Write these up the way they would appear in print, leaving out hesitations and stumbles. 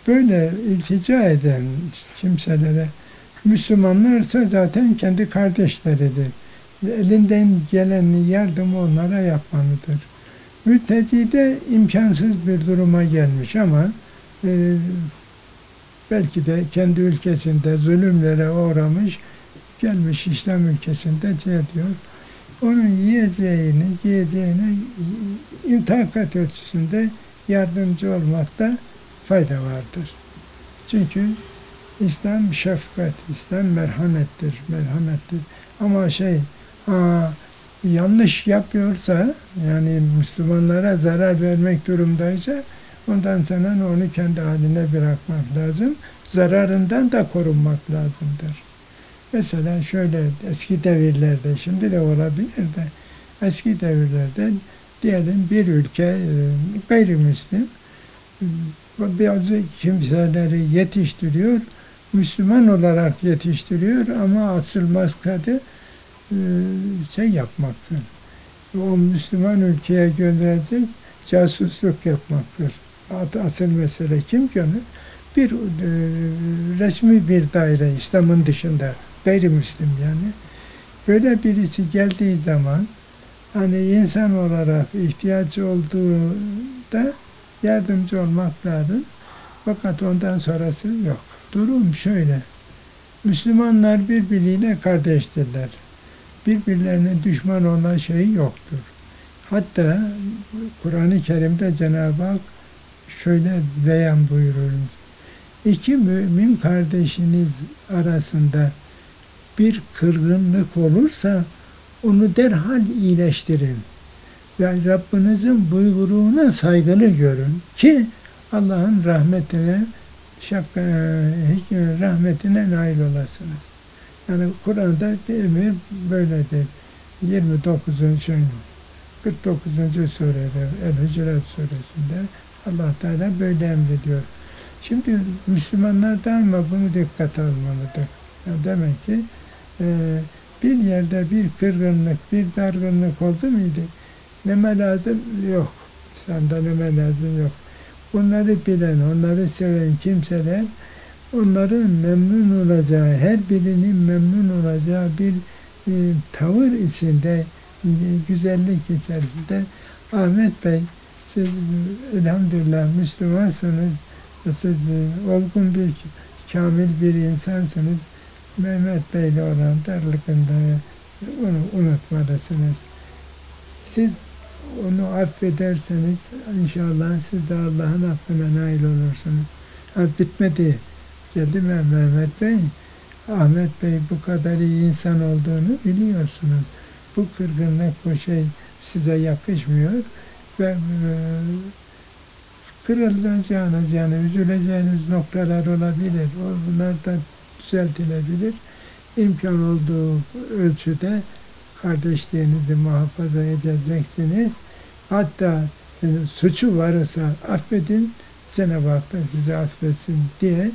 böyle iltica eden kimselere Müslümanlarsa zaten kendi kardeşleridir. Elinden gelen yardımı onlara yapmalıdır. Mülteci de imkansız bir duruma gelmiş ama belki de kendi ülkesinde zulümlere uğramış, gelmiş İslam ülkesinde diyor. Onun yiyeceğini, giyeceğine imtakat ölçüsünde yardımcı olmakta fayda vardır. Çünkü İslam şefkat, İslam merhamettir, merhamettir. Ama yanlış yapıyorsa, yani Müslümanlara zarar vermek durumdaysa, ondan sonra onu kendi haline bırakmak lazım. Zararından da korunmak lazımdır. Mesela şöyle eski devirlerde, şimdi de olabilir de, eski devirlerde diyelim bir ülke gayrimüslim bazı kimseleri yetiştiriyor, Müslüman olarak yetiştiriyor ama asıl maksadı yapmaktır. O Müslüman ülkeye gönderecek casusluk yapmaktır. Asıl mesele kim gönül? Bir resmi bir daire İslam'ın dışında gayrimüslim yani. Böyle birisi geldiği zaman hani insan olarak ihtiyacı olduğunda yardımcı olmak lazım. Fakat ondan sonrası yok. Durum şöyle. Müslümanlar birbiriyle kardeştirler. Birbirlerine düşman olan şey yoktur. Hatta Kur'an-ı Kerim'de Cenab-ı Hak şöyle beyan buyurur. İki mümin kardeşiniz arasında bir kırgınlık olursa onu derhal iyileştirin. Ve Rabbinizin buyruğuna saygılı görün ki Allah'ın rahmetine nail olasınız. Yani Kur'an'da bir emir böyledir. 49. surede, El-Hucurat suresinde Allah Teala böyle emrediyor. Şimdi Müslümanlar daima bunu dikkate almalıdır. Yani demek ki bir yerde bir kırgınlık, bir dargınlık oldu muydu? Neme lazım? Yok. İslam'da neme lazım? Yok. Bunları bilen, onları seven kimseler onların memnun olacağı, her birinin memnun olacağı bir tavır içinde, güzellik içerisinde Ahmet Bey, siz elhamdülillah Müslümansınız, siz olgun bir, kamil bir insansınız. Mehmet Bey'le olan darlıkında onu unutmalısınız. Siz onu affederseniz inşallah siz de Allah'ın affına nail olursunuz. Bitmedi. Geldi mi Mehmet Bey? Ahmet Bey bu kadar iyi insan olduğunu biliyorsunuz. Bu kırgınlık, bu size yakışmıyor ve kırılacağınız yani üzüleceğiniz noktalar olabilir. Bunlar da düzeltilebilir. İmkan olduğu ölçüde kardeşliğinizi muhafaza edeceksiniz. Hatta suçu varsa affedin, Cenab-ı Hak da sizi affetsin diye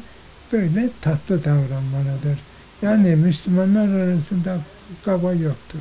böyle tatlı davranmalıdır. Yani Müslümanlar arasında kaba yoktur.